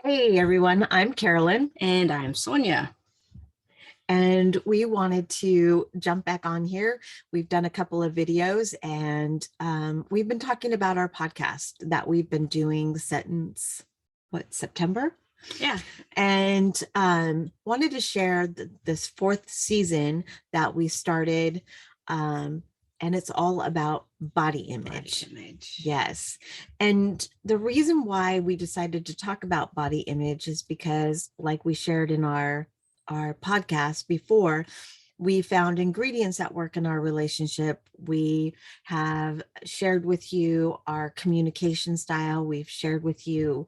Hey everyone, I'm Carolyn, And I'm Sonia. and we wanted to jump back on here. We've done a couple of videos, and we've been talking about our podcast that we've been doing since September? Yeah. And wanted to share this fourth season that we started. And it's all about body image. Yes. And the reason why we decided to talk about body image is because, like we shared in our podcast before, we found ingredients that work in our relationship. We have shared with you our communication style. We've shared with you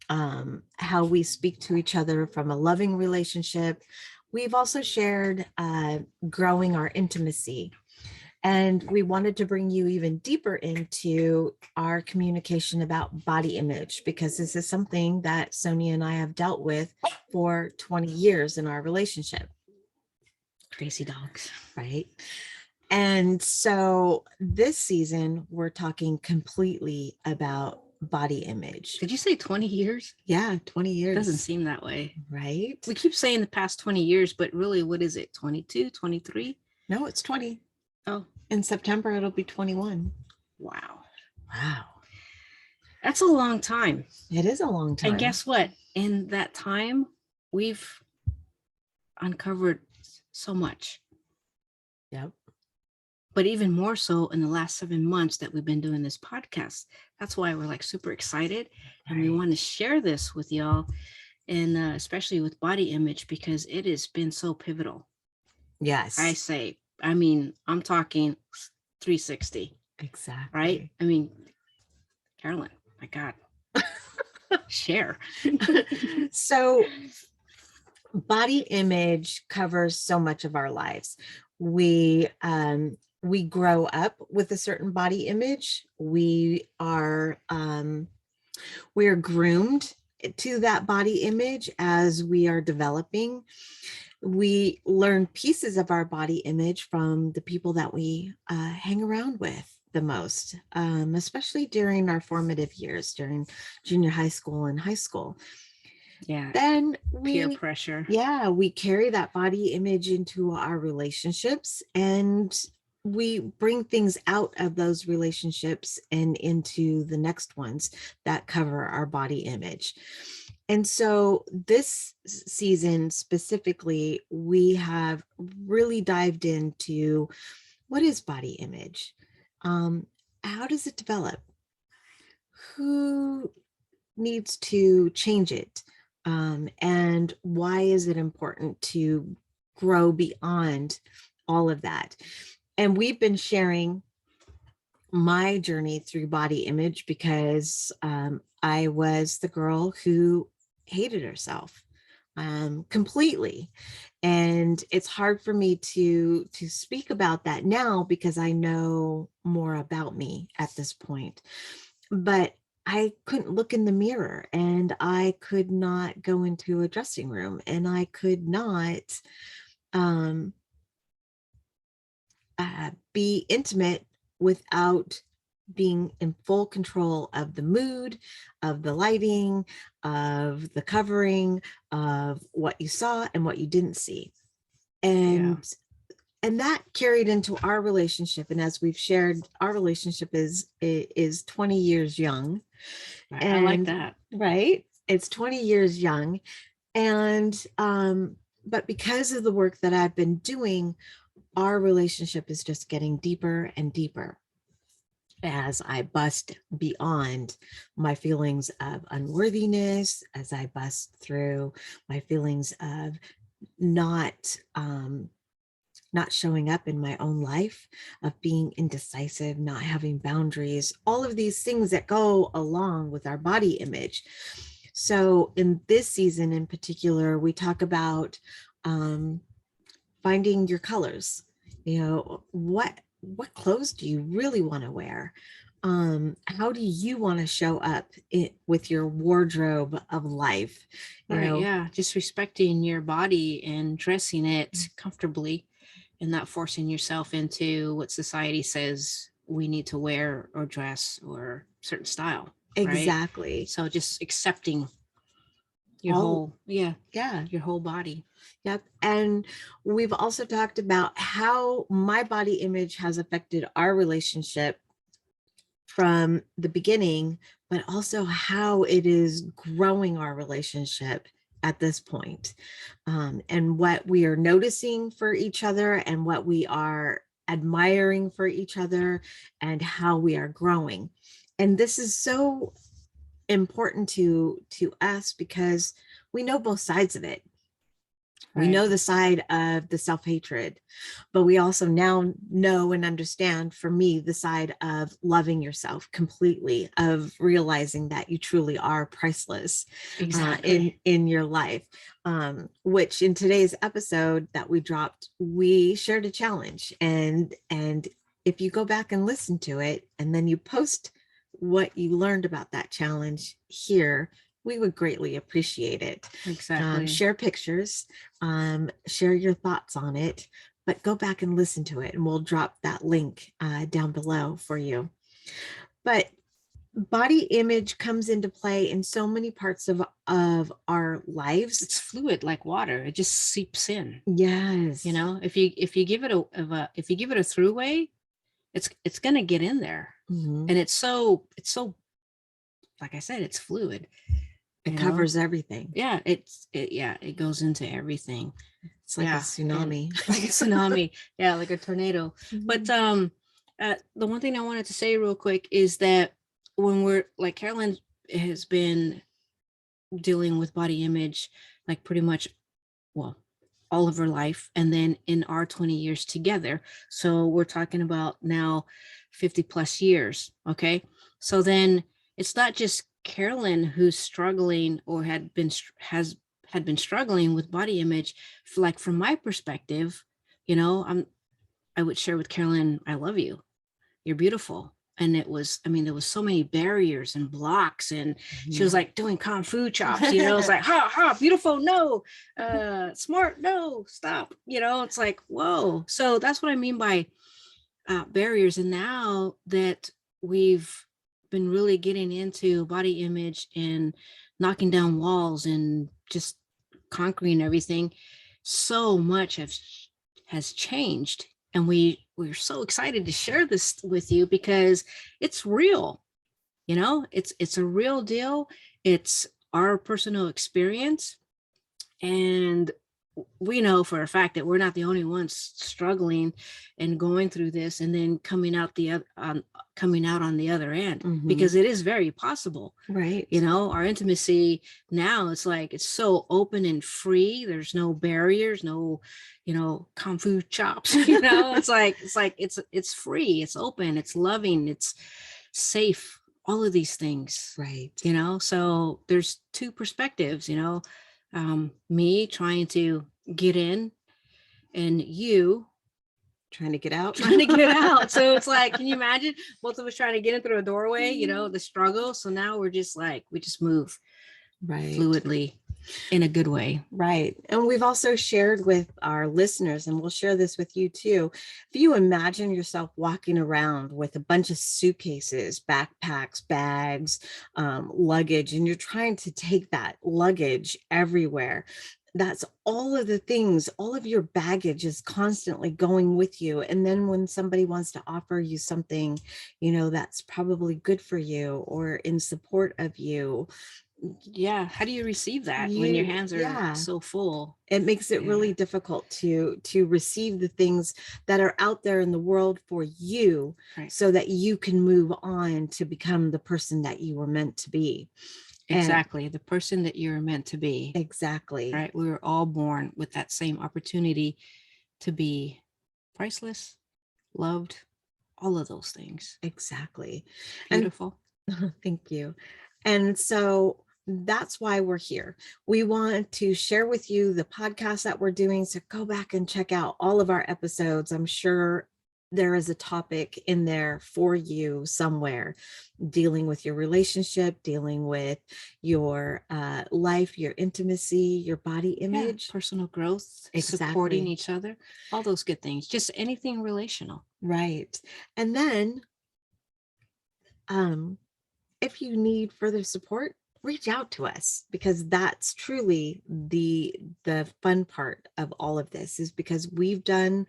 how we speak to each other from a loving relationship. We've also shared growing our intimacy. And we wanted to bring you even deeper into our communication about body image, because this is something that Sonia and I have dealt with for 20 years in our relationship. Crazy dogs. Right. And so this season, we're talking completely about body image. Did you say 20 years? Yeah, 20 years. Doesn't seem that way. Right. We keep saying the past 20 years, but really, what is it? 22, 23? No, it's 20. Oh. In September, it'll be 21. Wow. Wow. That's a long time. It is a long time. And guess what? In that time, we've uncovered so much. Yep. But even more so in the last 7 months that we've been doing this podcast. That's why we're like super excited. And we want to share this with y'all, and especially with body image, because it has been so pivotal. Yes. I'm talking 360. Exactly. Right? Carolyn, my God. Share. So body image covers so much of our lives. We grow up with a certain body image. We're groomed to that body image as we are developing. We learn pieces of our body image from the people that we hang around with the most, especially during our formative years, during junior high school and high school. Yeah. Then peer pressure. Yeah, we carry that body image into our relationships, and we bring things out of those relationships and into the next ones that cover our body image. And so this season specifically, we have really dived into what is body image? How does it develop? Who needs to change it? And why is it important to grow beyond all of that? And we've been sharing my journey through body image because I was the girl who hated herself completely. And it's hard for me to speak about that now because I know more about me at this point. But I couldn't look in the mirror, and I could not go into a dressing room, and I could not be intimate without being in full control of the mood, of the lighting, of the covering, of what you saw and what you didn't see. And that carried into our relationship. And as we've shared, our relationship is 20 years young. And, I like that. Right? It's 20 years young. And but because of the work that I've been doing, our relationship is just getting deeper and deeper as I bust beyond my feelings of unworthiness, as I bust through my feelings of not showing up in my own life, of being indecisive, not having boundaries, all of these things that go along with our body image. So in this season in particular, we talk about finding your colors. What clothes do you really want to wear? How do you want to show up with your wardrobe of life? Just respecting your body and dressing it comfortably, and not forcing yourself into what society says we need to wear or dress or certain style. Exactly. Right? So just accepting Your all, whole, yeah, yeah. your whole body. Yep. And we've also talked about how my body image has affected our relationship from the beginning, but also how it is growing our relationship at this point, and what we are noticing for each other and what we are admiring for each other and how we are growing. And this is so important to us because we know both sides of it. We Right. know the side of the self-hatred, but we also now know and understand, for me, the side of loving yourself completely, of realizing that you truly are priceless Exactly. in your life. Which in today's episode that we dropped, we shared a challenge, and if you go back and listen to it, and then you post what you learned about that challenge here, we would greatly appreciate it. Exactly. Share pictures, share your thoughts on it, but go back and listen to it, and we'll drop that link down below for you. But body image comes into play in so many parts of our lives. It's fluid like water. It just seeps in. Yes. You know, if you give it if you give it a throughway, it's gonna get in there. Mm-hmm. And it's so like I said, it's fluid. It covers everything. Yeah, it goes into everything. It's like a tsunami. Like a tsunami. Yeah, like a tornado. Mm-hmm. But the one thing I wanted to say real quick is that when we're like, Carolyn has been dealing with body image like pretty much, well, all of her life, and then in our 20 years together. So we're talking about now 50 plus years. Okay. So then it's not just Carolyn who's struggling or had been struggling with body image. Like from my perspective, you know, I would share with Carolyn, I love you. You're beautiful. And it was, I mean, there was so many barriers and blocks, and she was like doing kung fu chops, you know, it's like, ha, beautiful, no, smart, no, stop, you know, it's like, whoa. So that's what I mean by barriers. And now that we've been really getting into body image and knocking down walls and just conquering everything, so much has changed. And we're so excited to share this with you because it's real. You know, it's a real deal. It's our personal experience. And we know for a fact that we're not the only ones struggling and going through this and then coming out on the other end, mm-hmm. because it is very possible. Right. You know, our intimacy now, it's like, it's so open and free. There's no barriers, no, you know, kung fu chops, you know, it's free, it's open, it's loving, it's safe, all of these things. Right. You know, so there's two perspectives, you know, me trying to get in and you trying to get out. So it's like, can you imagine both of us trying to get in through a doorway, you know, the struggle. So now we're just like, we just move fluidly in a good way. Right. And we've also shared with our listeners, and we'll share this with you too. If you imagine yourself walking around with a bunch of suitcases, backpacks, bags, luggage, and you're trying to take that luggage everywhere, that's all of the things, all of your baggage is constantly going with you. And then when somebody wants to offer you something, you know, that's probably good for you or in support of you, how do you receive that when your hands are so full? It makes it really difficult to receive the things that are out there in the world for you, so that you can move on to become the person that you were meant to be. Exactly. The person that you're meant to be. Exactly. Right. We were all born with that same opportunity to be priceless, loved, all of those things. Exactly. Beautiful. And, thank you. And so that's why we're here. We want to share with you the podcast that we're doing. So go back and check out all of our episodes. I'm sure there is a topic in there for you somewhere, dealing with your relationship, dealing with your life, your intimacy, your body image, personal growth, supporting each other, all those good things, just anything relational. Right. And then if you need further support, reach out to us, because that's truly the fun part of all of this, is because we've done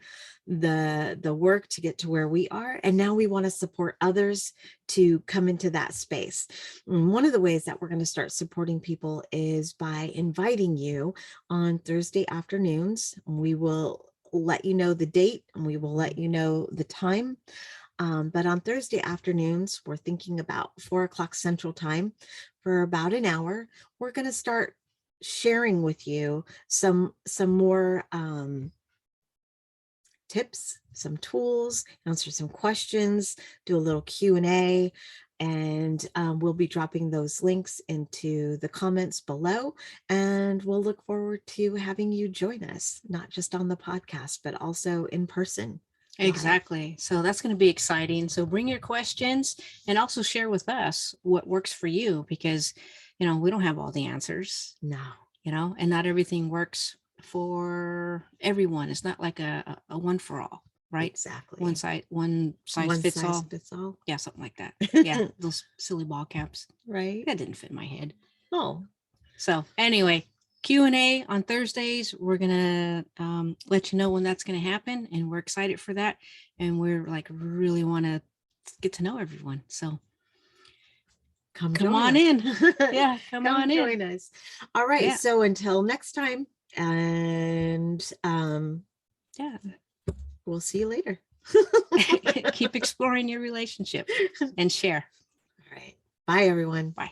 the work to get to where we are, and now we want to support others to come into that space. And one of the ways that we're going to start supporting people is by inviting you on Thursday afternoons. We will let you know the date, and we will let you know the time. But on Thursday afternoons, we're thinking about 4 o'clock Central Time, for about an hour. We're going to start sharing with you some more tips, some tools, answer some questions, do a little Q&A, and we'll be dropping those links into the comments below. And we'll look forward to having you join us, not just on the podcast, but also in person. Exactly. So that's going to be exciting. So bring your questions and also share with us what works for you, because, we don't have all the answers. No. And not everything works for everyone. It's not like a one for all, right? Exactly. One size fits all. Yeah, something like that. Yeah, those silly ball caps. Right. That didn't fit my head. Oh. So anyway, Q&A on Thursdays. We're gonna let you know when that's gonna happen, and we're excited for that. And we're really want to get to know everyone. So come on in. Yeah, come on join in. us. All right. Yeah. So until next time, and yeah, we'll see you later. Keep exploring your relationship and share. All right. Bye, everyone. Bye.